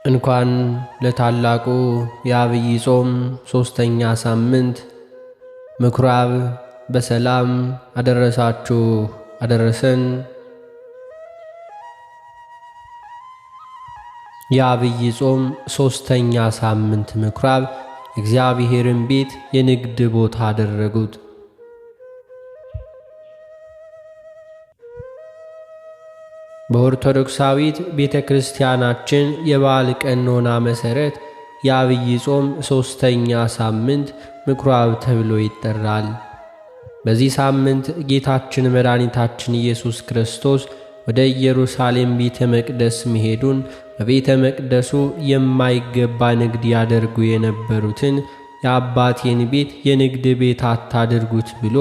እንኳን ለታላቁ የዐቢይ ጾም ሦስተኛ ሳምንት ምኵራብ በሰላም አደረሳችሁ አደረሰን። የዐቢይ ጾም ሦስተኛ ሳምንት ምኵራብ የእግዚአብሔርን ቤት የንግድ ቦታ አደረጉት። በኦርቶዶክሳዊት ቤተ ክርስቲያናችን የበዓል ቀኖና መሠረት የዐቢይ ጾም ሦስተኛ ሳምንት ምኵራብ ተብሎ ይጠራል። በዚህ ሳምንት ጌታችን መድኃኒታችን ኢየሱስ ክርስቶስ ወደ ኢየሩሳሌም ቤተ መቅደስ መሄዱን፣ በቤተ መቅደሱ የማይገባ ንግድ ያደርጉ የነበሩትን የአባቴን ቤት የንግድ ቤት አታድርጉት ብሎ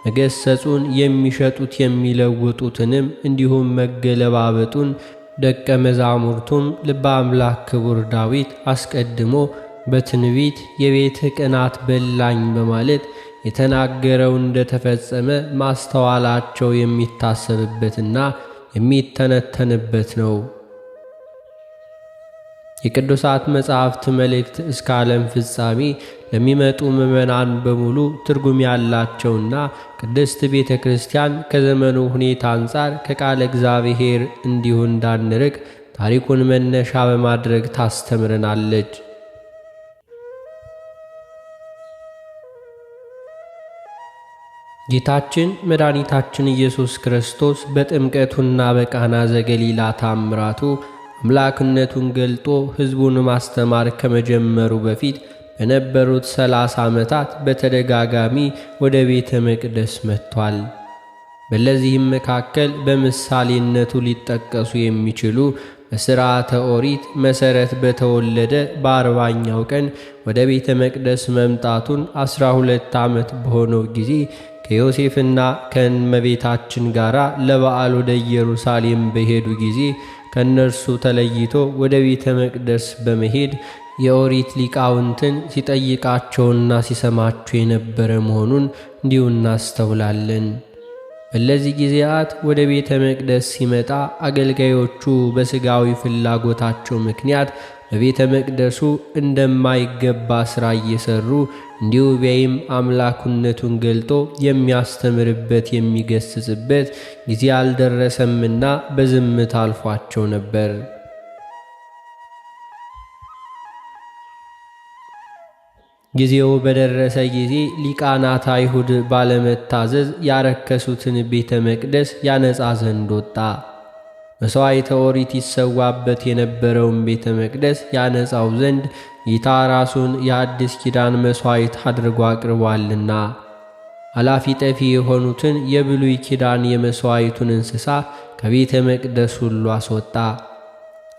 መገሰጹን፣ የሚሸጡት የሚለውጡትንም እንዲሁም መገለባበጡን ደቀ መዛሙርቱም ልበ አምላክ ክቡር ዳዊት አስቀድሞ በትንቢት የቤትህ ቅናት በላኝ በማለት የተናገረው እንደተፈጸመ ማስተዋላቸው የሚታሰብበትና የሚተነተንበት ነው። የቅዱሳት መጻሕፍት መልእክት እስከ ዓለም ፍጻሜ ለሚመጡ ምዕመናን በሙሉ ትርጉም ያላቸውና ቅድስት ቤተ ክርስቲያን ከዘመኑ ሁኔታ አንጻር ከቃለ እግዚአብሔር እንዲሁ እንዳንርቅ ታሪኩን መነሻ በማድረግ ታስተምረናለች። ጌታችን መድኃኒታችን ኢየሱስ ክርስቶስ በጥምቀቱና በቃና ዘገሊላ ታምራቱ አምላክነቱን ገልጦ ሕዝቡን ማስተማር ከመጀመሩ በፊት በነበሩት 30 ዓመታት በተደጋጋሚ ወደ ቤተ መቅደስ መጥቷል። በለዚህም መካከል በምሳሌነቱ ሊጠቀሱ የሚችሉ በሥርዓተ ኦሪት መሠረት በተወለደ በ40ኛው ቀን ወደ ቤተ መቅደስ መምጣቱን 12 ዓመት በሆነው ጊዜ ከዮሴፍና ከእመቤታችን ጋር ለበዓል ወደ ኢየሩሳሌም በሄዱ ጊዜ ከእነርሱ ተለይቶ ወደ ቤተ መቅደስ በመሄድ የኦሪት ሊቃውንትን ሲጠይቃቸውና ሲሰማቸው የነበረ መሆኑን እንዲሁ እናስተውላለን። በእነዚህ ጊዜያት ወደ ቤተ መቅደስ ሲመጣ አገልጋዮቹ በሥጋዊ ፍላጎታቸው ምክንያት በቤተ መቅደሱ እንደማይገባ ሥራ እየሠሩ እንዲሁ ቢያይም አምላክነቱን ገልጦ የሚያስተምርበት የሚገስጽበት ጊዜ አልደረሰምና በዝምታ አልፏቸው ነበር። ጊዜው በደረሰ ጊዜ ሊቃናት አይሁድ ባለመታዘዝ ያረከሱትን ቤተ መቅደስ ያነጻ ዘንድ ወጣ። መሥዋዕተ ኦሪት ይሰዋበት የነበረውን ቤተ መቅደስ ያነጻው ዘንድ ጌታ ራሱን የአዲስ ኪዳን መሥዋዕት አድርጎ አቅርቧልና አላፊ ጠፊ የሆኑትን የብሉይ ኪዳን የመሥዋዕቱን እንስሳ ከቤተ መቅደስ ሁሉ አስወጣ።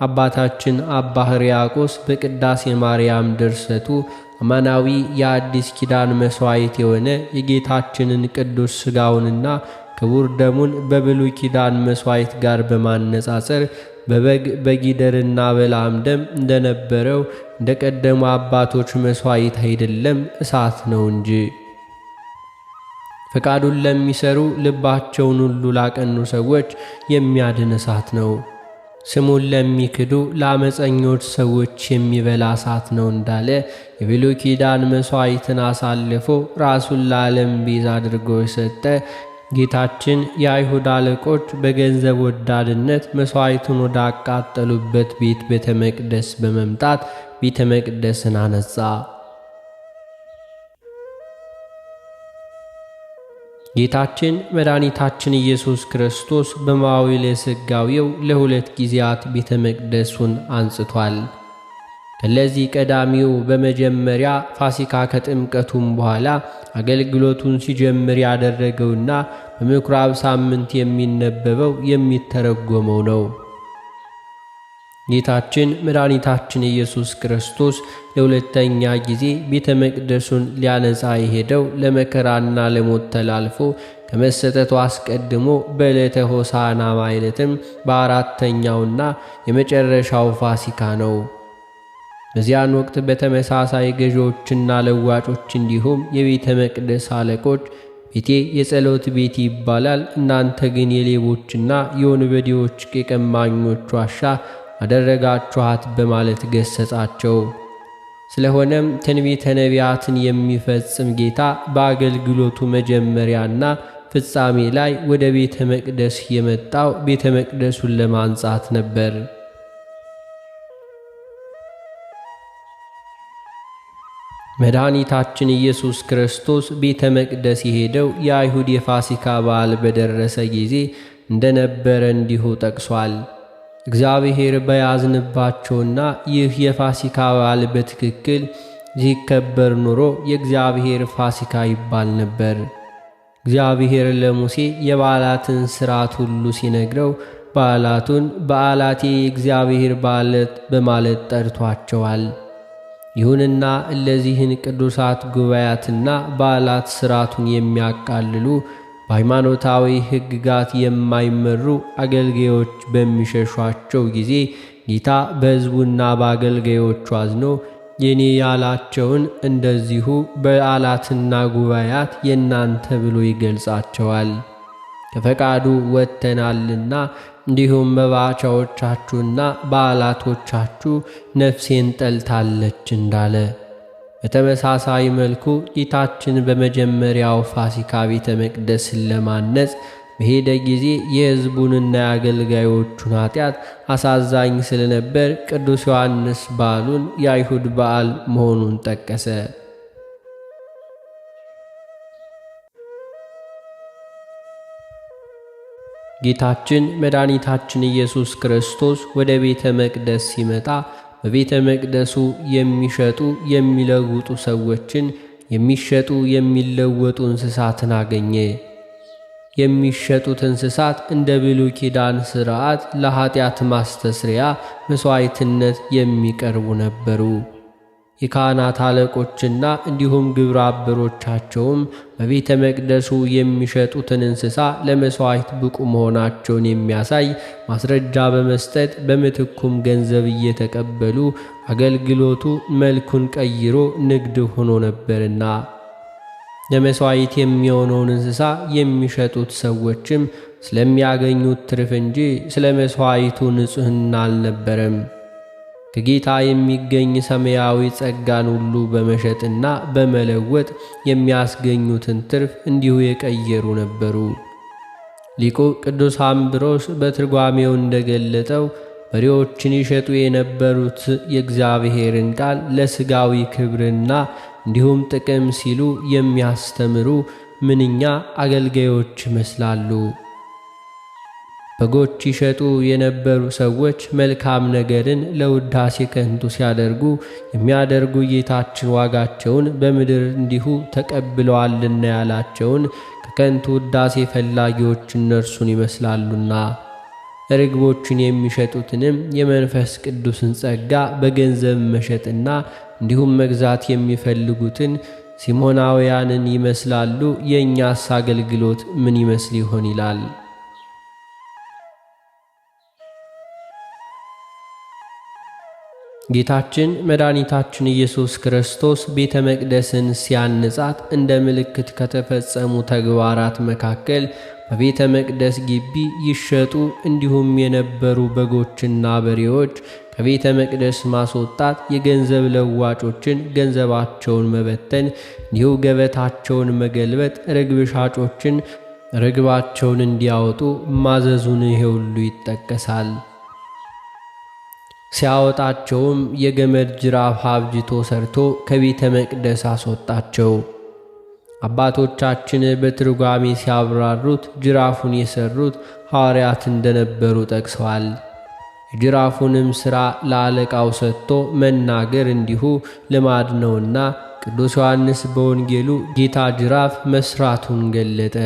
አባታችን አባ ሕርያቆስ በቅዳሴ ማርያም ድርሰቱ አማናዊ የአዲስ ኪዳን መሥዋዕት የሆነ የጌታችንን ቅዱስ ሥጋውንና ክቡር ደሙን በብሉይ ኪዳን መሥዋዕት ጋር በማነጻጸር በበግ በጊደርና በላም ደም እንደነበረው እንደ ቀደሙ አባቶች መሥዋዕት አይደለም፣ እሳት ነው እንጂ ፈቃዱን ለሚሰሩ ልባቸውን ሁሉ ላቀኑ ሰዎች የሚያድን እሳት ነው። ስሙን ለሚክዱ ለአመፀኞች ሰዎች የሚበላ እሳት ነው እንዳለ የብሉይ ኪዳን መሥዋዕትን አሳልፎ ራሱን ለዓለም ቤዛ አድርጎ የሰጠ ጌታችን የአይሁድ አለቆች በገንዘብ ወዳድነት መሥዋዕቱን ወደ አቃጠሉበት ቤተ መቅደስ በመምጣት ቤተ መቅደስን አነጻ። ጌታችን መድኃኒታችን ኢየሱስ ክርስቶስ በመዋዕለ ሥጋዌው ለ2 ጊዜያት ቤተ መቅደሱን አንጽቷል። ከለዚህ ቀዳሚው በመጀመሪያ ፋሲካ ከጥምቀቱም በኋላ አገልግሎቱን ሲጀምር ያደረገውና በምኵራብ ሳምንት የሚነበበው የሚተረጎመው ነው። ጌታችን መድኃኒታችን ኢየሱስ ክርስቶስ ለሁለተኛ ጊዜ ቤተ መቅደሱን ሊያነጻ የሄደው ለመከራና ለሞት ተላልፎ ከመሰጠቱ አስቀድሞ በዕለተ ሆሳዕና ማለትም በ4ኛውና የመጨረሻው ፋሲካ ነው። በዚያን ወቅት በተመሳሳይ ገዢዎችና ለዋጮች እንዲሁም የቤተ መቅደስ አለቆች ቤቴ የጸሎት ቤት ይባላል፣ እናንተ ግን የሌቦችና የወንበዴዎች የቀማኞች ዋሻ አደረጋችኋት በማለት ገሰጻቸው። ስለሆነም ትንቢተ ነቢያትን የሚፈጽም ጌታ በአገልግሎቱ መጀመሪያና ፍጻሜ ላይ ወደ ቤተ መቅደስ የመጣው ቤተ መቅደሱን ለማንጻት ነበር። መድኃኒታችን ኢየሱስ ክርስቶስ ቤተ መቅደስ የሄደው የአይሁድ የፋሲካ በዓል በደረሰ ጊዜ እንደነበረ እንዲሁ ጠቅሷል። እግዚአብሔር በያዝንባቸውና ይህ የፋሲካ በዓል በትክክል ሲከበር ኑሮ የእግዚአብሔር ፋሲካ ይባል ነበር። እግዚአብሔር ለሙሴ የበዓላትን ሥርዓት ሁሉ ሲነግረው በዓላቱን በዓላቴ የእግዚአብሔር በዓላት በማለት ጠርቷቸዋል። ይሁንና እነዚህን ቅዱሳት ጉባኤያትና በዓላት ሥርዓቱን የሚያቃልሉ በሃይማኖታዊ ሕግጋት የማይመሩ አገልጋዮች በሚሸሿቸው ጊዜ ጌታ በሕዝቡና በአገልጋዮቹ አዝኖ የኔ ያላቸውን እንደዚሁ በዓላትና ጉባኤያት የናንተ ብሎ ይገልጻቸዋል። ከፈቃዱ ወጥተናልና እንዲሁም መባቻዎቻችሁና በዓላቶቻችሁ ነፍሴን ጠልታለች እንዳለ፣ በተመሳሳይ መልኩ ጌታችን በመጀመሪያው ፋሲካ ቤተ መቅደስን ለማነጽ በሄደ ጊዜ የሕዝቡንና የአገልጋዮቹን ኃጢአት አሳዛኝ ስለነበር ቅዱስ ዮሐንስ በዓሉን የአይሁድ በዓል መሆኑን ጠቀሰ። ጌታችን መድኃኒታችን ኢየሱስ ክርስቶስ ወደ ቤተ መቅደስ ሲመጣ በቤተ መቅደሱ የሚሸጡ የሚለውጡ ሰዎችን፣ የሚሸጡ የሚለወጡ እንስሳትን አገኘ። የሚሸጡት እንስሳት እንደ ብሉይ ኪዳን ሥርዓት ለኃጢአት ማስተስሪያ መሥዋዕትነት የሚቀርቡ ነበሩ። የካህናት አለቆችና እንዲሁም ግብረ አበሮቻቸውም በቤተ መቅደሱ የሚሸጡትን እንስሳ ለመሥዋዕት ብቁ መሆናቸውን የሚያሳይ ማስረጃ በመስጠት በምትኩም ገንዘብ እየተቀበሉ አገልግሎቱ መልኩን ቀይሮ ንግድ ሆኖ ነበርና፣ ለመሥዋዕት የሚሆነውን እንስሳ የሚሸጡት ሰዎችም ስለሚያገኙት ትርፍ እንጂ ስለ መሥዋዕቱ ንጽሕና አልነበረም። ከጌታ የሚገኝ ሰማያዊ ጸጋን ሁሉ በመሸጥና በመለወጥ የሚያስገኙትን ትርፍ እንዲሁ የቀየሩ ነበሩ። ሊቁ ቅዱስ አምብሮስ በትርጓሜው እንደገለጠው በሬዎችን ይሸጡ የነበሩት የእግዚአብሔርን ቃል ለሥጋዊ ክብርና እንዲሁም ጥቅም ሲሉ የሚያስተምሩ ምንኛ አገልጋዮች ይመስላሉ። በጎች ይሸጡ የነበሩ ሰዎች መልካም ነገርን ለውዳሴ ከንቱ ሲያደርጉ የሚያደርጉ ጌታችን ዋጋቸውን በምድር እንዲሁ ተቀብለዋልና ያላቸውን ከከንቱ ውዳሴ ፈላጊዎች እነርሱን ይመስላሉና፣ ርግቦችን የሚሸጡትንም የመንፈስ ቅዱስን ጸጋ በገንዘብ መሸጥና እንዲሁም መግዛት የሚፈልጉትን ሲሞናውያንን ይመስላሉ። የእኛስ አገልግሎት ምን ይመስል ይሆን ይላል። ጌታችን መድኃኒታችን ኢየሱስ ክርስቶስ ቤተ መቅደስን ሲያንጻት እንደ ምልክት ከተፈጸሙ ተግባራት መካከል በቤተ መቅደስ ግቢ ይሸጡ እንዲሁም የነበሩ በጎችና በሬዎች ከቤተ መቅደስ ማስወጣት፣ የገንዘብ ለዋጮችን ገንዘባቸውን መበተን፣ እንዲሁ ገበታቸውን መገልበጥ፣ ርግብ ሻጮችን ርግባቸውን እንዲያወጡ ማዘዙን ይሄ ሁሉ ይጠቀሳል። ሲያወጣቸውም የገመድ ጅራፍ አብጅቶ ሰርቶ ከቤተ መቅደስ አስወጣቸው። አባቶቻችን በትርጓሜ ሲያብራሩት ጅራፉን የሰሩት ሐዋርያት እንደነበሩ ጠቅሰዋል። የጅራፉንም ሥራ ለአለቃው ሰጥቶ መናገር እንዲሁ ልማድ ነውና ቅዱስ ዮሐንስ በወንጌሉ ጌታ ጅራፍ መሥራቱን ገለጠ።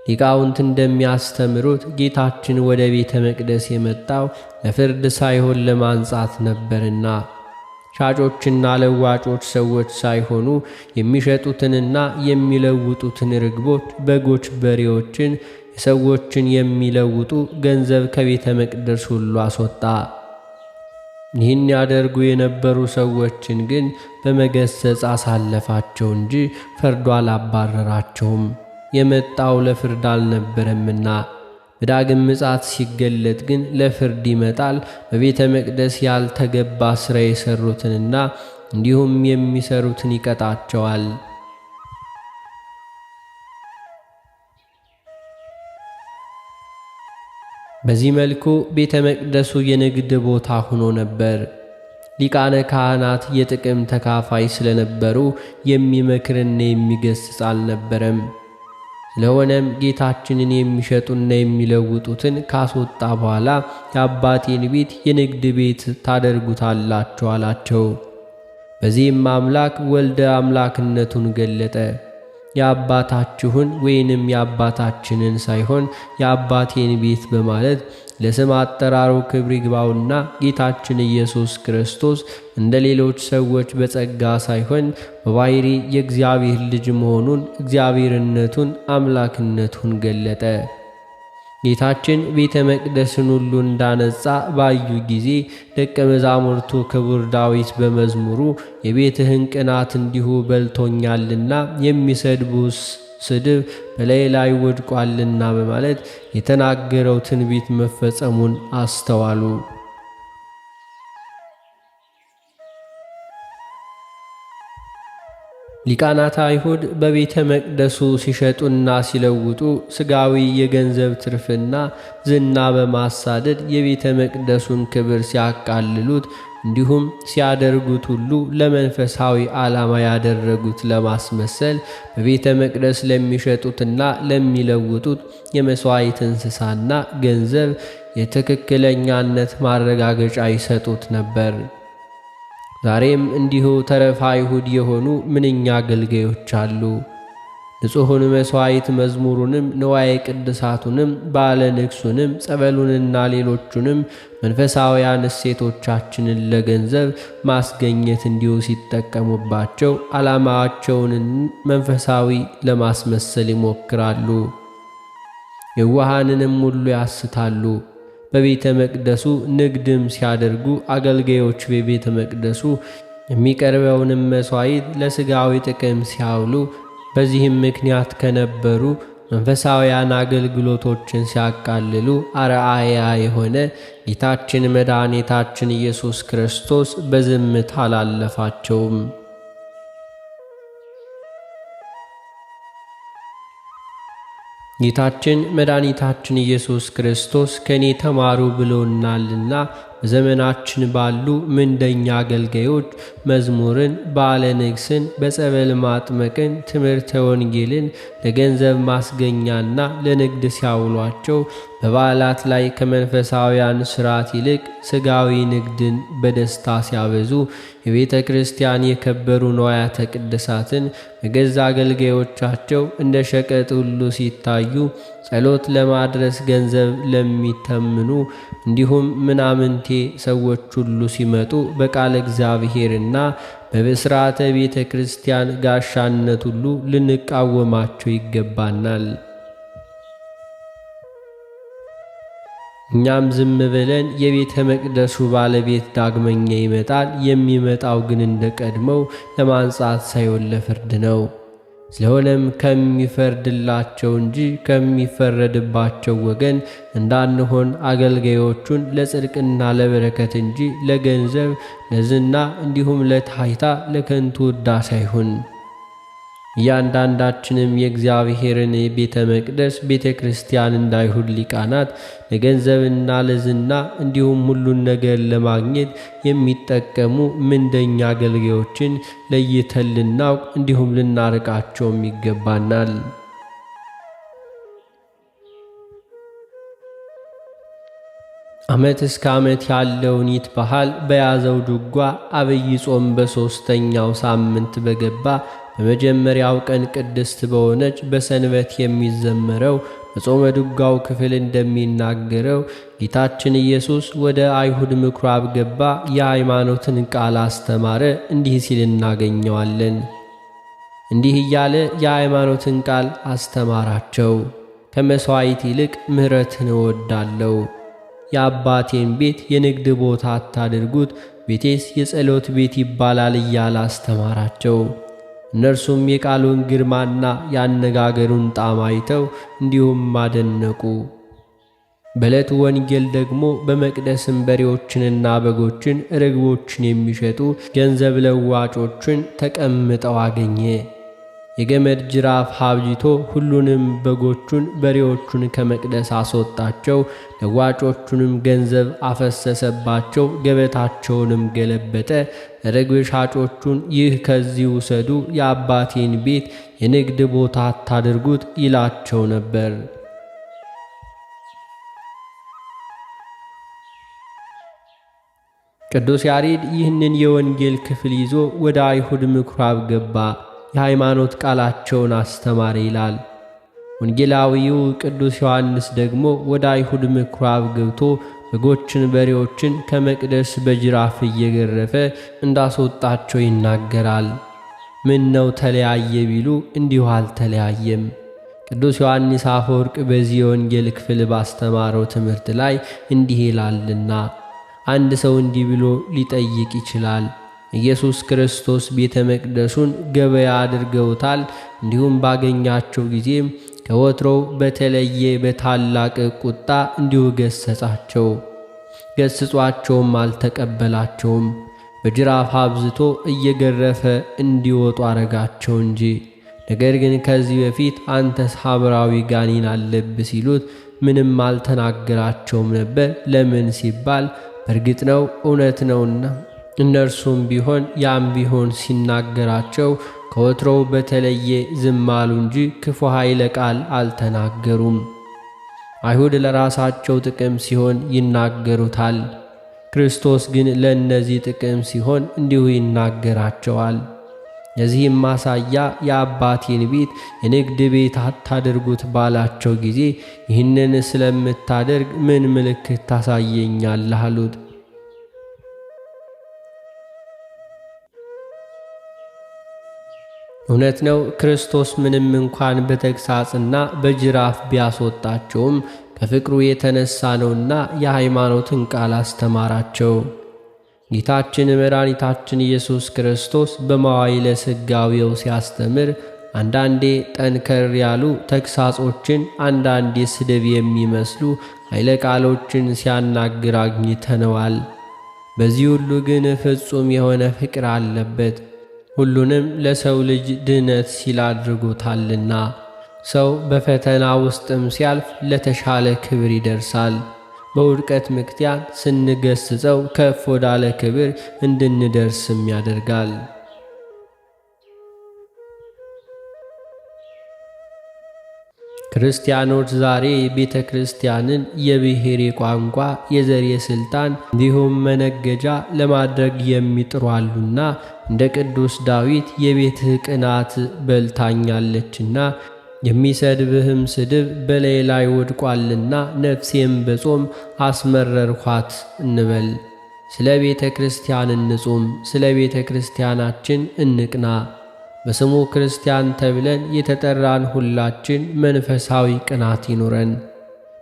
ሊቃውንት እንደሚያስተምሩት ጌታችን ወደ ቤተ መቅደስ የመጣው ለፍርድ ሳይሆን ለማንጻት ነበርና፣ ሻጮችና ለዋጮች ሰዎች ሳይሆኑ የሚሸጡትንና የሚለውጡትን ርግቦች፣ በጎች፣ በሬዎችን፣ የሰዎችን የሚለውጡ ገንዘብ ከቤተ መቅደስ ሁሉ አስወጣ። ይህን ያደርጉ የነበሩ ሰዎችን ግን በመገሰጽ አሳለፋቸው እንጂ ፈርዶ አላባረራቸውም። የመጣው ለፍርድ አልነበረምና በዳግም ምጽአት ሲገለጥ ግን ለፍርድ ይመጣል። በቤተ መቅደስ ያልተገባ ሥራ የሠሩትንና እንዲሁም የሚሠሩትን ይቀጣቸዋል። በዚህ መልኩ ቤተ መቅደሱ የንግድ ቦታ ሆኖ ነበር። ሊቃነ ካህናት የጥቅም ተካፋይ ስለነበሩ የሚመክርና የሚገስጽ አልነበረም። ስለሆነም ጌታችንን የሚሸጡና የሚለውጡትን ካስወጣ በኋላ የአባቴን ቤት የንግድ ቤት ታደርጉታላችሁ አላቸው። በዚህም አምላክ ወልደ አምላክነቱን ገለጠ። የአባታችሁን ወይንም የአባታችንን ሳይሆን የአባቴን ቤት በማለት ለስም አጠራሩ ክብር ይግባውና ጌታችን ኢየሱስ ክርስቶስ እንደ ሌሎች ሰዎች በጸጋ ሳይሆን በባሕርይ የእግዚአብሔር ልጅ መሆኑን፣ እግዚአብሔርነቱን፣ አምላክነቱን ገለጠ። ጌታችን ቤተ መቅደስን ሁሉ እንዳነጻ ባዩ ጊዜ ደቀ መዛሙርቱ ክቡር ዳዊት በመዝሙሩ የቤትህን ቅናት እንዲሁ በልቶኛልና የሚሰድቡስ ስድብ በላይ ላይ ወድቋልና በማለት የተናገረው ትንቢት መፈጸሙን አስተዋሉ። ሊቃናት አይሁድ በቤተ መቅደሱ ሲሸጡና ሲለውጡ ሥጋዊ የገንዘብ ትርፍና ዝና በማሳደድ የቤተ መቅደሱን ክብር ሲያቃልሉት እንዲሁም ሲያደርጉት ሁሉ ለመንፈሳዊ ዓላማ ያደረጉት ለማስመሰል በቤተ መቅደስ ለሚሸጡትና ለሚለውጡት የመሥዋዕት እንስሳና ገንዘብ የትክክለኛነት ማረጋገጫ ይሰጡት ነበር። ዛሬም እንዲሁ ተረፈ አይሁድ የሆኑ ምንኛ አገልጋዮች አሉ። ንጹሑን መሥዋዕት መዝሙሩንም ንዋየ ቅድሳቱንም ባለ ንግሡንም ጸበሉንና ሌሎቹንም መንፈሳውያን እሴቶቻችንን ለገንዘብ ማስገኘት እንዲሁ ሲጠቀሙባቸው ዓላማቸውን መንፈሳዊ ለማስመሰል ይሞክራሉ። የዋሃንንም ሁሉ ያስታሉ። በቤተ መቅደሱ ንግድም ሲያደርጉ አገልጋዮች በቤተ መቅደሱ የሚቀርበውንም መሥዋዕት ለሥጋዊ ጥቅም ሲያውሉ በዚህም ምክንያት ከነበሩ መንፈሳውያን አገልግሎቶችን ሲያቃልሉ አርአያ የሆነ ጌታችን መድኃኒታችን ኢየሱስ ክርስቶስ በዝምታ አላለፋቸውም። ጌታችን መድኃኒታችን ኢየሱስ ክርስቶስ ከኔ ተማሩ ብሎናልና በዘመናችን ባሉ ምንደኛ አገልጋዮች መዝሙርን፣ ባለ ንግሥን፣ በጸበል ማጥመቅን፣ ትምህርተ ወንጌልን ለገንዘብ ማስገኛና ለንግድ ሲያውሏቸው በበዓላት ላይ ከመንፈሳውያን ሥርዓት ይልቅ ሥጋዊ ንግድን በደስታ ሲያበዙ የቤተ ክርስቲያን የከበሩ ንዋያተ ቅድሳትን በገዛ አገልጋዮቻቸው እንደ ሸቀጥ ሁሉ ሲታዩ ጸሎት ለማድረስ ገንዘብ ለሚተምኑ እንዲሁም ምናምንቴ ሰዎች ሁሉ ሲመጡ በቃለ እግዚአብሔርና በብስራተ ቤተ ክርስቲያን ጋሻነት ሁሉ ልንቃወማቸው ይገባናል። እኛም ዝም ብለን የቤተ መቅደሱ ባለቤት ዳግመኛ ይመጣል፣ የሚመጣው ግን እንደ ቀድመው ለማንጻት ሳይሆን ለፍርድ ነው። ስለሆነም ከሚፈርድላቸው እንጂ ከሚፈረድባቸው ወገን እንዳንሆን አገልጋዮቹን ለጽድቅና ለበረከት እንጂ ለገንዘብ፣ ለዝና እንዲሁም ለታይታ ለከንቱ ውዳሴ አይሁን። እያንዳንዳችንም የእግዚአብሔርን ቤተ መቅደስ ቤተ ክርስቲያን እንዳይሁድ ሊቃናት ለገንዘብና ለዝና እንዲሁም ሁሉን ነገር ለማግኘት የሚጠቀሙ ምንደኛ አገልጋዮችን ለይተን ልናውቅ እንዲሁም ልናርቃቸውም ይገባናል። ዓመት እስከ ዓመት ያለውን ይት ባህል በያዘው ድጓ አብይ ጾም በሦስተኛው ሳምንት በገባ በመጀመሪያው ቀን ቅድስት በሆነች በሰንበት የሚዘመረው በጾመ ድጓው ክፍል እንደሚናገረው ጌታችን ኢየሱስ ወደ አይሁድ ምኵራብ ገባ፣ የሃይማኖትን ቃል አስተማረ፣ እንዲህ ሲል እናገኘዋለን። እንዲህ እያለ የሃይማኖትን ቃል አስተማራቸው። ከመሥዋዕት ይልቅ ምሕረትን እወዳለሁ። የአባቴን ቤት የንግድ ቦታ አታድርጉት፣ ቤቴስ የጸሎት ቤት ይባላል እያለ አስተማራቸው። እነርሱም የቃሉን ግርማና ያነጋገሩን ጣዕም አይተው እንዲሁም አደነቁ። በዕለቱ ወንጌል ደግሞ በመቅደስም በሬዎችንና በጎችን ርግቦችን የሚሸጡ ገንዘብ ለዋጮችን ተቀምጠው አገኘ። የገመድ ጅራፍ አብጅቶ ሁሉንም በጎቹን በሬዎቹን ከመቅደስ አስወጣቸው። ለዋጮቹንም ገንዘብ አፈሰሰባቸው፣ ገበታቸውንም ገለበጠ። ርግብ ሻጮቹን ይህ ከዚህ ውሰዱ፣ የአባቴን ቤት የንግድ ቦታ አታድርጉት ይላቸው ነበር። ቅዱስ ያሬድ ይህንን የወንጌል ክፍል ይዞ ወደ አይሁድ ምኵራብ ገባ፣ የሃይማኖት ቃላቸውን አስተማረ ይላል። ወንጌላዊው ቅዱስ ዮሐንስ ደግሞ ወደ አይሁድ ምኵራብ ገብቶ በጎችን በሬዎችን ከመቅደስ በጅራፍ እየገረፈ እንዳስወጣቸው ይናገራል። ምን ነው ተለያየ ቢሉ እንዲሁ አልተለያየም። ቅዱስ ዮሐንስ አፈወርቅ በዚህ የወንጌል ክፍል ባስተማረው ትምህርት ላይ እንዲህ ይላልና አንድ ሰው እንዲህ ብሎ ሊጠይቅ ይችላል። ኢየሱስ ክርስቶስ ቤተ መቅደሱን ገበያ አድርገውታል። እንዲሁም ባገኛቸው ጊዜም ከወትሮው በተለየ በታላቅ ቁጣ እንዲሁ ገሰጻቸው። ገስጿቸውም አልተቀበላቸውም። በጅራፍ አብዝቶ እየገረፈ እንዲወጡ አረጋቸው እንጂ። ነገር ግን ከዚህ በፊት አንተስ ሐምራዊ ጋኔን አለብህ ሲሉት ምንም አልተናገራቸውም ነበር። ለምን ሲባል በእርግጥ ነው እውነት ነውና። እነርሱም ቢሆን ያም ቢሆን ሲናገራቸው ከወትሮው በተለየ ዝም አሉ እንጂ ክፉ ኃይለ ቃል አልተናገሩም። አይሁድ ለራሳቸው ጥቅም ሲሆን ይናገሩታል። ክርስቶስ ግን ለእነዚህ ጥቅም ሲሆን እንዲሁ ይናገራቸዋል። የዚህም ማሳያ የአባቴን ቤት የንግድ ቤት አታድርጉት ባላቸው ጊዜ ይህንን ስለምታደርግ ምን ምልክት ታሳየኛለህ አሉት። እውነት ነው። ክርስቶስ ምንም እንኳን በተግሳጽና በጅራፍ ቢያስወጣቸውም ከፍቅሩ የተነሳ ነውና የሃይማኖትን ቃል አስተማራቸው። ጌታችን መድኃኒታችን ኢየሱስ ክርስቶስ በመዋዕለ ሥጋዌው ሲያስተምር አንዳንዴ ጠንከር ያሉ ተግሳጾችን፣ አንዳንዴ ስድብ የሚመስሉ ኃይለ ቃሎችን ሲያናግር አግኝተነዋል። በዚህ ሁሉ ግን ፍጹም የሆነ ፍቅር አለበት። ሁሉንም ለሰው ልጅ ድኅነት ሲል አድርጎታልና። ሰው በፈተና ውስጥም ሲያልፍ ለተሻለ ክብር ይደርሳል። በውድቀት ምክንያት ስንገስጸው ከፍ ወዳለ ክብር እንድንደርስም ያደርጋል። ክርስቲያኖች ዛሬ ቤተ ክርስቲያንን የብሔር፣ የቋንቋ፣ የዘር፣ የሥልጣን እንዲሁም መነገጃ ለማድረግ የሚጥሩ አሉና እንደ ቅዱስ ዳዊት የቤትህ ቅናት በልታኛለችና የሚሰድብህም ስድብ በላይ ላይ ወድቋልና ነፍሴም በጾም አስመረርኋት እንበል። ስለ ቤተ ክርስቲያን እንጹም፣ ስለ ቤተ ክርስቲያናችን እንቅና። በስሙ ክርስቲያን ተብለን የተጠራን ሁላችን መንፈሳዊ ቅናት ይኑረን።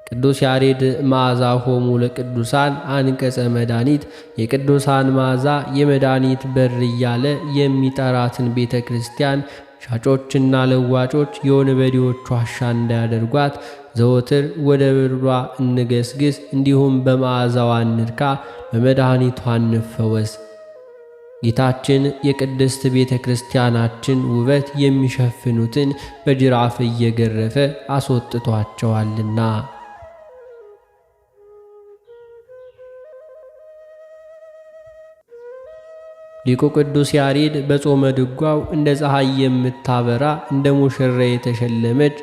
ቅዱስ ያሬድ መዓዛ ሆሙ ለቅዱሳን አንቀጸ መድኃኒት፣ የቅዱሳን መዓዛ የመድኃኒት በር እያለ የሚጠራትን ቤተ ክርስቲያን ሻጮችና ለዋጮች የወንበዴዎች ዋሻ እንዳያደርጓት ዘወትር ወደ በሯ እንገስግስ፣ እንዲሁም በመዓዛዋ እንርካ፣ በመድኃኒቷ እንፈወስ። ጌታችን የቅድስት ቤተ ክርስቲያናችን ውበት የሚሸፍኑትን በጅራፍ እየገረፈ አስወጥቷቸዋልና። ሊቁ ቅዱስ ያሬድ በጾመ ድጓው እንደ ፀሐይ የምታበራ እንደ ሙሽራ የተሸለመች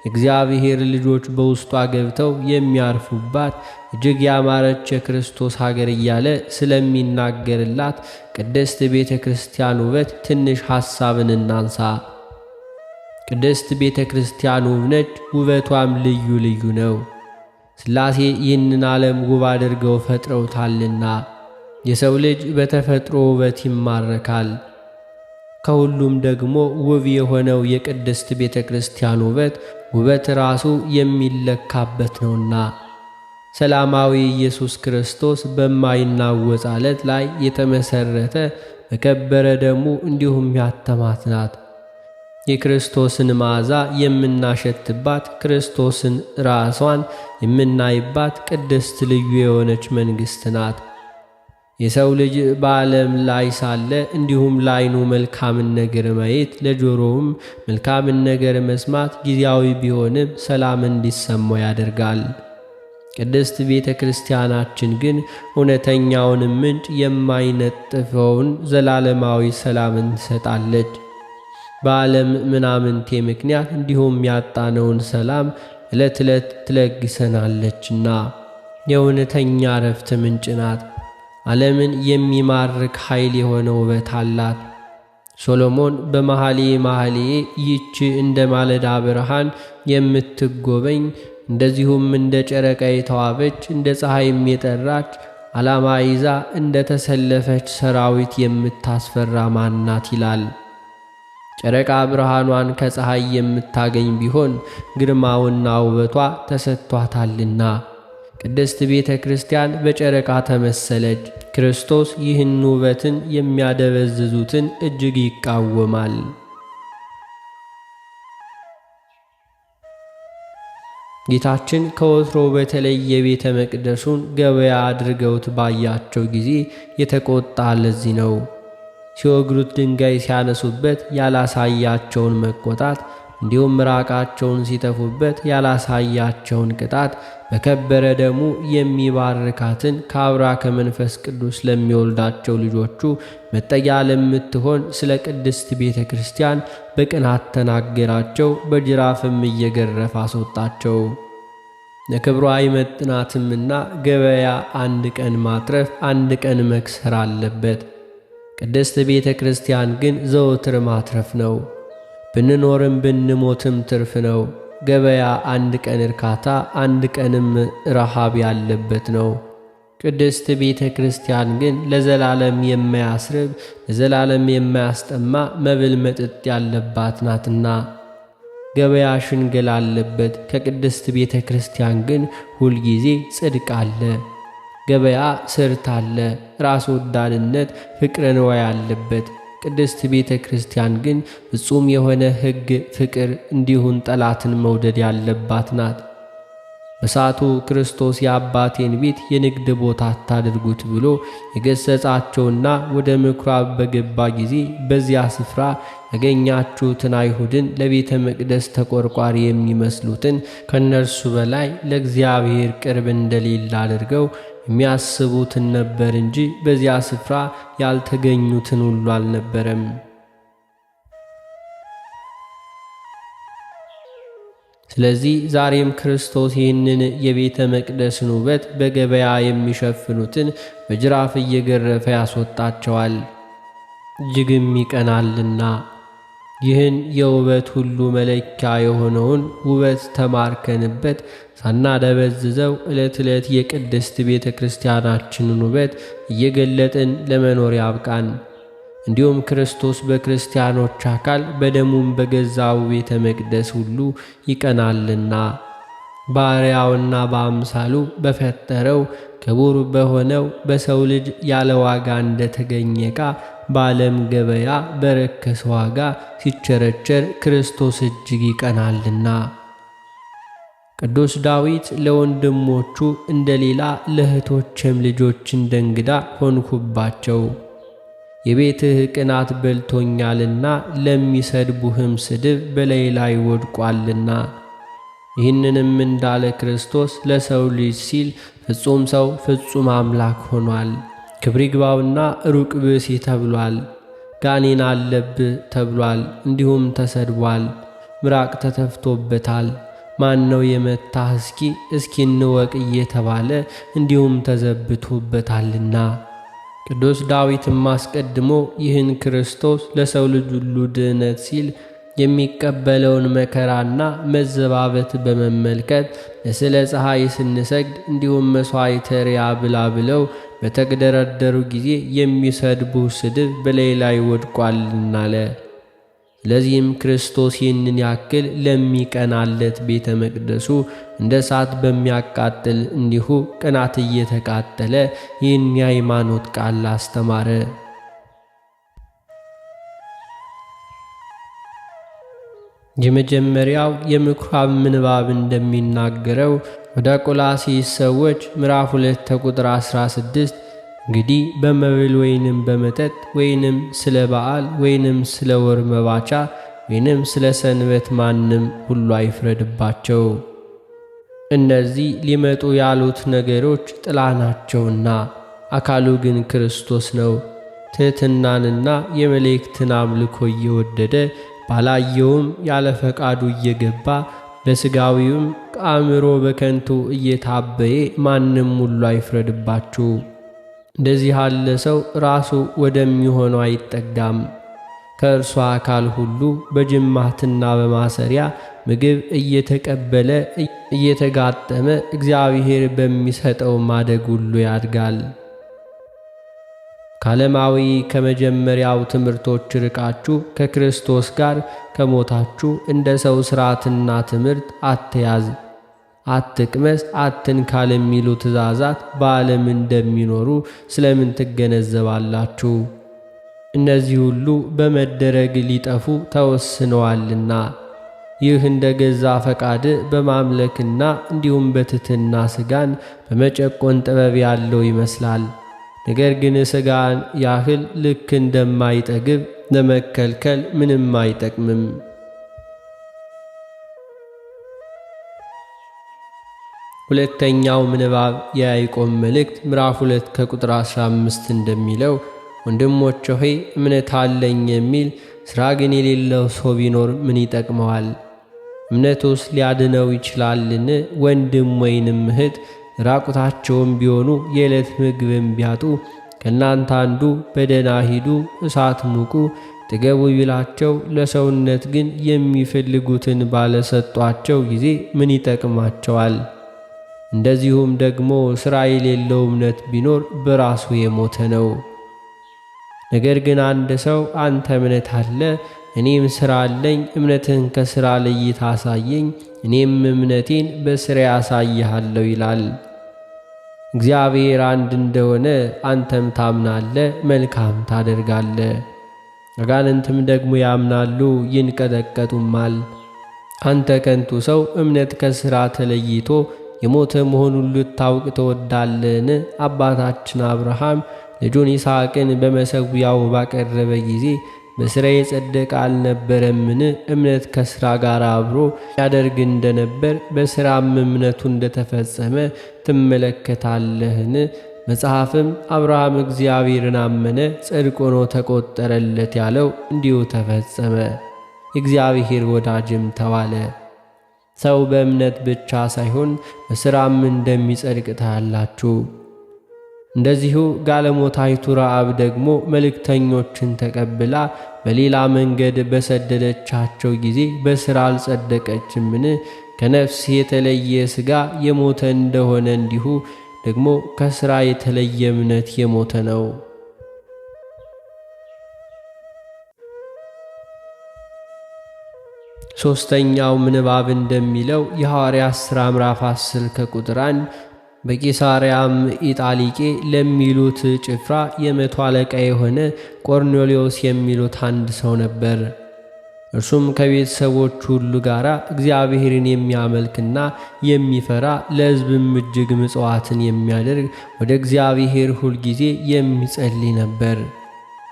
እግዚአብሔር ልጆች በውስጧ ገብተው የሚያርፉባት እጅግ ያማረች የክርስቶስ ሀገር እያለ ስለሚናገርላት ቅድስት ቤተ ክርስቲያን ውበት ትንሽ ሐሳብን እናንሳ። ቅድስት ቤተ ክርስቲያን ውብ ነች፣ ውበቷም ልዩ ልዩ ነው። ሥላሴ ይህንን ዓለም ውብ አድርገው ፈጥረውታልና የሰው ልጅ በተፈጥሮ ውበት ይማረካል። ከሁሉም ደግሞ ውብ የሆነው የቅድስት ቤተ ክርስቲያን ውበት ራሱ የሚለካበት ነውና ሰላማዊ ኢየሱስ ክርስቶስ በማይናወጽ ዓለት ላይ የተመሠረተ በከበረ ደሙ እንዲሁም ያተማት ናት። የክርስቶስን መዓዛ የምናሸትባት፣ ክርስቶስን ራሷን የምናይባት ቅድስት ልዩ የሆነች መንግሥት ናት። የሰው ልጅ በዓለም ላይ ሳለ እንዲሁም ለዓይኑ መልካምን ነገር ማየት ለጆሮውም መልካምን ነገር መስማት ጊዜያዊ ቢሆንም ሰላም እንዲሰማው ያደርጋል። ቅድስት ቤተ ክርስቲያናችን ግን እውነተኛውን ምንጭ የማይነጥፈውን ዘላለማዊ ሰላምን ትሰጣለች። በዓለም ምናምንቴ ምክንያት እንዲሁም ያጣነውን ሰላም ዕለት ዕለት ትለግሰናለችና የእውነተኛ ረፍት ምንጭ ናት። ዓለምን የሚማርክ ኃይል የሆነ ውበት አላት። ሶሎሞን በመኃልየ መኃልይ ይህች እንደ ማለዳ ብርሃን የምትጎበኝ እንደዚሁም እንደ ጨረቃ የተዋበች እንደ ፀሐይም የጠራች ዓላማ ይዛ እንደ ተሰለፈች ሰራዊት የምታስፈራ ማናት ይላል። ጨረቃ ብርሃኗን ከፀሐይ የምታገኝ ቢሆን ግርማውና ውበቷ ተሰጥቷታልና ቅድስት ቤተ ክርስቲያን በጨረቃ ተመሰለች። ክርስቶስ ይህን ውበትን የሚያደበዝዙትን እጅግ ይቃወማል። ጌታችን ከወትሮ በተለየ ቤተ መቅደሱን ገበያ አድርገውት ባያቸው ጊዜ የተቆጣ ለዚህ ነው። ሲወግሩት ድንጋይ ሲያነሱበት ያላሳያቸውን መቆጣት፣ እንዲሁም ምራቃቸውን ሲተፉበት ያላሳያቸውን ቅጣት፣ በከበረ ደሙ የሚባርካትን ከአብራ ከመንፈስ ቅዱስ ለሚወልዳቸው ልጆቹ መጠጊያ ለምትሆን ስለ ቅድስት ቤተ ክርስቲያን በቅናት ተናገራቸው፣ በጅራፍም እየገረፈ አስወጣቸው። ለክብሯ አይመጥናትምና ገበያ አንድ ቀን ማትረፍ አንድ ቀን መክሰር አለበት። ቅድስት ቤተ ክርስቲያን ግን ዘወትር ማትረፍ ነው። ብንኖርም ብንሞትም ትርፍ ነው። ገበያ አንድ ቀን እርካታ አንድ ቀንም ረሃብ ያለበት ነው። ቅድስት ቤተ ክርስቲያን ግን ለዘላለም የማያስርብ ለዘላለም የማያስጠማ መብል መጠጥ ያለባት ናትና ገበያ ሽንገላ አለበት። ከቅድስት ቤተ ክርስቲያን ግን ሁልጊዜ ጽድቅ አለ። ገበያ ስርት አለ፣ ራስ ወዳድነት፣ ፍቅረ ንዋይ አለበት። ቅድስት ቤተ ክርስቲያን ግን ፍጹም የሆነ ሕግ፣ ፍቅር እንዲሁም ጠላትን መውደድ ያለባት ናት። በሳቱ ክርስቶስ የአባቴን ቤት የንግድ ቦታ አታድርጉት ብሎ የገሰጻቸውና ወደ ምኵራብ በገባ ጊዜ በዚያ ስፍራ ያገኛችሁትን አይሁድን ለቤተ መቅደስ ተቆርቋሪ የሚመስሉትን ከእነርሱ በላይ ለእግዚአብሔር ቅርብ እንደሌለ አድርገው የሚያስቡትን ነበር እንጂ በዚያ ስፍራ ያልተገኙትን ሁሉ አልነበረም። ስለዚህ ዛሬም ክርስቶስ ይህንን የቤተ መቅደስን ውበት በገበያ የሚሸፍኑትን በጅራፍ እየገረፈ ያስወጣቸዋል፣ እጅግም ይቀናልና። ይህን የውበት ሁሉ መለኪያ የሆነውን ውበት ተማርከንበት ሳናደበዝዘው ዕለት ዕለት የቅድስት ቤተ ክርስቲያናችንን ውበት እየገለጥን ለመኖር ያብቃን። እንዲሁም ክርስቶስ በክርስቲያኖች አካል በደሙም በገዛው ቤተ መቅደስ ሁሉ ይቀናልና ባሪያውና በአምሳሉ በፈጠረው ክቡር በሆነው በሰው ልጅ ያለ ዋጋ እንደተገኘ ዕቃ በዓለም ገበያ በረከሰ ዋጋ ሲቸረቸር ክርስቶስ እጅግ ይቀናልና። ቅዱስ ዳዊት ለወንድሞቹ እንደሌላ ለእህቶችም ልጆች እንደ እንግዳ ሆንኩባቸው፣ የቤትህ ቅናት በልቶኛልና ለሚሰድቡህም ስድብ በላይ ላይ ወድቋልና። ይህንንም እንዳለ ክርስቶስ ለሰው ልጅ ሲል ፍጹም ሰው ፍጹም አምላክ ሆኗል። ክብር ይግባውና ሩቅ ብእሲ ተብሏል። ጋኔን አለብህ ተብሏል። እንዲሁም ተሰድቧል። ምራቅ ተተፍቶበታል። ማን ነው የመታህ እስኪ እንወቅ እየተባለ እንዲሁም ተዘብቶበታልና። ቅዱስ ዳዊትም አስቀድሞ ይህን ክርስቶስ ለሰው ልጅ ሁሉ ድኅነት ሲል የሚቀበለውን መከራና መዘባበት በመመልከት ለስለ ፀሐይ ስንሰግድ እንዲሁም መሥዋዕተ ሪያ ብላ ብለው በተግደረደሩ ጊዜ የሚሰድቡ ስድብ በላይ ላይ ወድቋልና አለ። ስለዚህም ክርስቶስ ይህንን ያክል ለሚቀናለት ቤተ መቅደሱ እንደ እሳት በሚያቃጥል እንዲሁ ቅናት እየተቃጠለ ይህን የሃይማኖት ቃል አስተማረ። የመጀመሪያው የምኵራብ ምንባብ እንደሚናገረው ወደ ቆላስይስ ሰዎች ምዕራፍ 2 ቁጥር 16 እንግዲህ በመብል ወይንም በመጠጥ ወይንም ስለ በዓል ወይንም ስለ ወር መባቻ ወይንም ስለ ሰንበት ማንም ሁሉ አይፍረድባቸው። እነዚህ ሊመጡ ያሉት ነገሮች ጥላ ናቸውና አካሉ ግን ክርስቶስ ነው። ትሕትናንና የመላእክትን አምልኮ እየወደደ ባላየውም ያለ ፈቃዱ እየገባ በሥጋዊውም ከአእምሮ በከንቱ እየታበየ ማንም ሁሉ አይፍረድባችሁ። እንደዚህ ያለ ሰው ራሱ ወደሚሆነው አይጠጋም። ከእርሷ አካል ሁሉ በጅማትና በማሰሪያ ምግብ እየተቀበለ እየተጋጠመ እግዚአብሔር በሚሰጠው ማደግ ሁሉ ያድጋል። ከዓለማዊ ከመጀመሪያው ትምህርቶች ርቃችሁ ከክርስቶስ ጋር ከሞታችሁ እንደ ሰው ሥርዓትና ትምህርት አትያዝ፣ አትቅመስ፣ አትንካ ለሚሉ ትእዛዛት በዓለም እንደሚኖሩ ስለምን ትገነዘባላችሁ? እነዚህ ሁሉ በመደረግ ሊጠፉ ተወስነዋልና። ይህ እንደ ገዛ ፈቃድ በማምለክና እንዲሁም በትሕትና ሥጋን በመጨቆን ጥበብ ያለው ይመስላል። ነገር ግን ሥጋን ያህል ልክ እንደማይጠግብ ለመከልከል ምንም አይጠቅምም። ሁለተኛው ምንባብ የያዕቆብ መልእክት ምዕራፍ 2 ከቁጥር 15 እንደሚለው ወንድሞቼ ሆይ እምነት አለኝ የሚል ሥራ ግን የሌለው ሰው ቢኖር ምን ይጠቅመዋል? እምነቱስ ሊያድነው ይችላልን? ወንድም ወይንም እህት ራቁታቸውም ቢሆኑ የዕለት ምግብም ቢያጡ ከእናንተ አንዱ በደህና ሂዱ፣ እሳት ሙቁ፣ ጥገቡ ቢላቸው ለሰውነት ግን የሚፈልጉትን ባለሰጧቸው ጊዜ ምን ይጠቅማቸዋል? እንደዚሁም ደግሞ ሥራ የሌለው እምነት ቢኖር በራሱ የሞተ ነው። ነገር ግን አንድ ሰው አንተ እምነት አለ፣ እኔም ሥራ አለኝ፣ እምነትህን ከሥራ ለይታ አሳየኝ፣ እኔም እምነቴን በሥራ ያሳይሃለሁ ይላል። እግዚአብሔር አንድ እንደሆነ አንተም ታምናለ፣ መልካም ታደርጋለ። አጋንንትም ደግሞ ያምናሉ ይንቀጠቀጡማል። አንተ ከንቱ ሰው እምነት ከሥራ ተለይቶ የሞተ መሆኑን ልታውቅ ትወዳለህን? አባታችን አብርሃም ልጁን ይስሐቅን በመሠዊያው ባቀረበ ጊዜ በሥራ የጸደቀ አልነበረምን? እምነት ከሥራ ጋር አብሮ ያደርግ እንደነበር በሥራም እምነቱ እንደተፈጸመ ትመለከታለህን? መጽሐፍም አብርሃም እግዚአብሔርን አመነ፣ ጽድቅ ሆኖ ተቆጠረለት ያለው እንዲሁ ተፈጸመ፣ የእግዚአብሔር ወዳጅም ተባለ። ሰው በእምነት ብቻ ሳይሆን በሥራም እንደሚጸድቅ ታያላችሁ። እንደዚሁ ጋለሞታይቱ ረዓብ ደግሞ መልእክተኞችን ተቀብላ በሌላ መንገድ በሰደደቻቸው ጊዜ በሥራ አልጸደቀችምን? ከነፍስ የተለየ ሥጋ የሞተ እንደሆነ እንዲሁ ደግሞ ከሥራ የተለየ እምነት የሞተ ነው። ሦስተኛው ምንባብ እንደሚለው የሐዋርያት ሥራ ምዕራፍ 10 ከቁጥር 1 በቂሳርያም ኢጣሊቄ ለሚሉት ጭፍራ የመቶ አለቃ የሆነ ቆርኔሌዎስ የሚሉት አንድ ሰው ነበር። እርሱም ከቤተሰቦቹ ሁሉ ጋር እግዚአብሔርን የሚያመልክና የሚፈራ ለሕዝብም እጅግ ምጽዋትን የሚያደርግ ወደ እግዚአብሔር ሁል ጊዜ የሚጸልይ ነበር።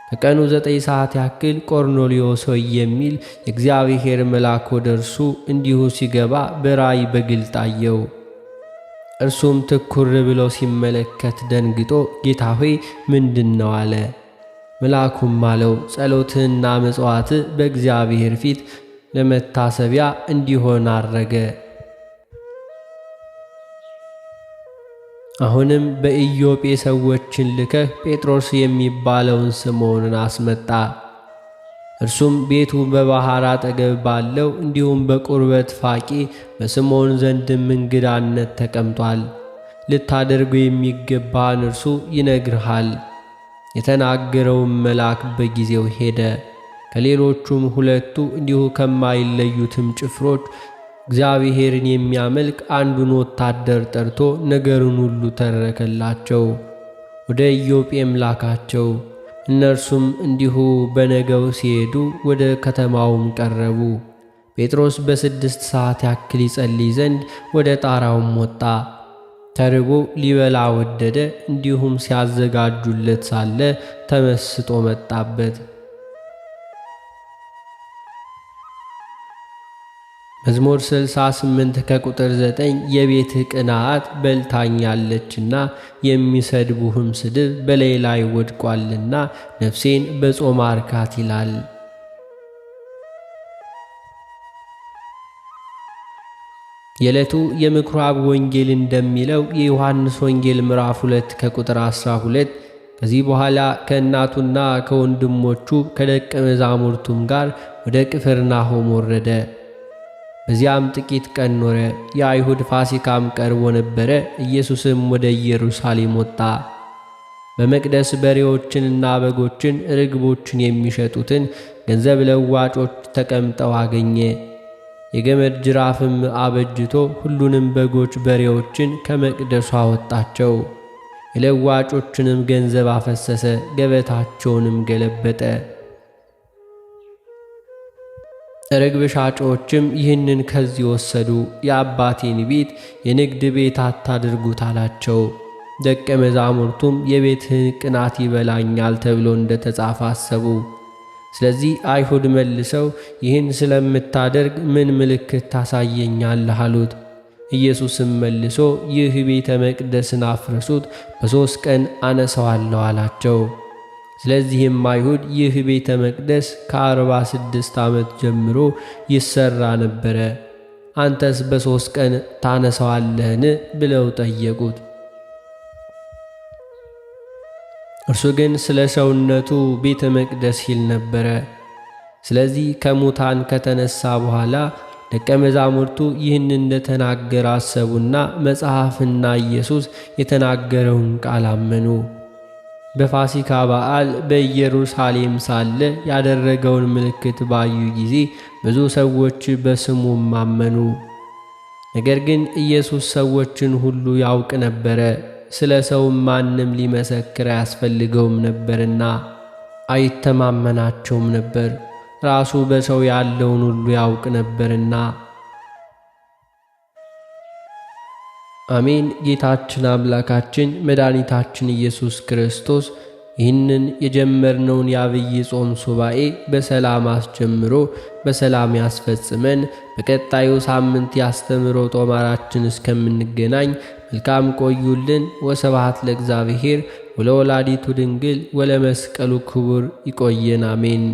ከቀኑ 9 ሰዓት ያክል ቆርኔሌዎስ ሆይ የሚል የእግዚአብሔር መልአክ ወደ እርሱ እንዲሁ ሲገባ በራእይ በግልጥ አየው። እርሱም ትኩር ብሎ ሲመለከት ደንግጦ ጌታ ሆይ ምንድነው? አለ። መልአኩም አለው ጸሎትህና መጽዋዕትህ በእግዚአብሔር ፊት ለመታሰቢያ እንዲሆን አረገ። አሁንም በኢዮጴ ሰዎችን ልከህ ጴጥሮስ የሚባለውን ስምዖንን አስመጣ። እርሱም ቤቱ በባሕር አጠገብ ባለው እንዲሁም በቁርበት ፋቂ በስምዖን ዘንድም እንግዳነት ተቀምጧል። ልታደርገው የሚገባህን እርሱ ይነግርሃል። የተናገረውም መልአክ በጊዜው ሄደ። ከሌሎቹም ሁለቱ እንዲሁ ከማይለዩትም ጭፍሮች እግዚአብሔርን የሚያመልክ አንዱን ወታደር ጠርቶ ነገሩን ሁሉ ተረከላቸው። ወደ ኢዮጴም ላካቸው። እነርሱም እንዲሁ በነገው ሲሄዱ ወደ ከተማውም ቀረቡ። ጴጥሮስ በ6 ሰዓት ያክል ይጸልይ ዘንድ ወደ ጣራውም ወጣ። ተርቦ ሊበላ ወደደ። እንዲሁም ሲያዘጋጁለት ሳለ ተመስጦ መጣበት። መዝሙር 68 ከቁጥር 9 የቤትህ ቅንዓት በልታኛለችና የሚሰድቡህም ስድብ በላይ ላይ ወድቋልና ነፍሴን በጾም አርካት ይላል። የዕለቱ የምኵራብ ወንጌል እንደሚለው የዮሐንስ ወንጌል ምዕራፍ 2 ከቁጥር 12 ከዚህ በኋላ ከእናቱና ከወንድሞቹ ከደቀ መዛሙርቱም ጋር ወደ ቅፍርናሆም ወረደ። በዚያም ጥቂት ቀን ኖረ። የአይሁድ ፋሲካም ቀርቦ ነበረ። ኢየሱስም ወደ ኢየሩሳሌም ወጣ። በመቅደስ በሬዎችንና በጎችን ርግቦችን የሚሸጡትን ገንዘብ ለዋጮች ተቀምጠው አገኘ። የገመድ ጅራፍም አበጅቶ ሁሉንም በጎች በሬዎችን ከመቅደሱ አወጣቸው። የለዋጮችንም ገንዘብ አፈሰሰ፣ ገበታቸውንም ገለበጠ። ርግብ ሻጮችም ይህንን ከዚህ ወሰዱ፣ የአባቴን ቤት የንግድ ቤት አታድርጉት አላቸው። ደቀ መዛሙርቱም የቤትህን ቅናት ይበላኛል ተብሎ እንደ ተጻፈ አሰቡ። ስለዚህ አይሁድ መልሰው ይህን ስለምታደርግ ምን ምልክት ታሳየኛለህ አሉት። ኢየሱስም መልሶ ይህ ቤተ መቅደስን አፍርሱት፣ በ3 ቀን አነሳዋለሁ አላቸው። ስለዚህም አይሁድ ይህ ቤተ መቅደስ ከ46 ዓመት ጀምሮ ይሠራ ነበረ፣ አንተስ በ3 ቀን ታነሳዋለህን ብለው ጠየቁት። እርሱ ግን ስለ ሰውነቱ ቤተ መቅደስ ይል ነበረ። ስለዚህ ከሙታን ከተነሳ በኋላ ደቀ መዛሙርቱ ይህን እንደተናገረ አሰቡና መጽሐፍና ኢየሱስ የተናገረውን ቃል አመኑ። በፋሲካ በዓል በኢየሩሳሌም ሳለ ያደረገውን ምልክት ባዩ ጊዜ ብዙ ሰዎች በስሙም አመኑ። ነገር ግን ኢየሱስ ሰዎችን ሁሉ ያውቅ ነበረ፣ ስለ ሰውም ማንም ሊመሰክር አያስፈልገውም ነበርና አይተማመናቸውም ነበር፣ ራሱ በሰው ያለውን ሁሉ ያውቅ ነበርና። አሜን። ጌታችን አምላካችን መድኃኒታችን ኢየሱስ ክርስቶስ ይህንን የጀመርነውን የአብይ ጾም ሱባኤ በሰላም አስጀምሮ በሰላም ያስፈጽመን። በቀጣዩ ሳምንት ያስተምሮ ጦማራችን እስከምንገናኝ መልካም ቆዩልን። ወስብሐት ለእግዚአብሔር ወለወላዲቱ ድንግል ወለመስቀሉ ክቡር። ይቆየን። አሜን።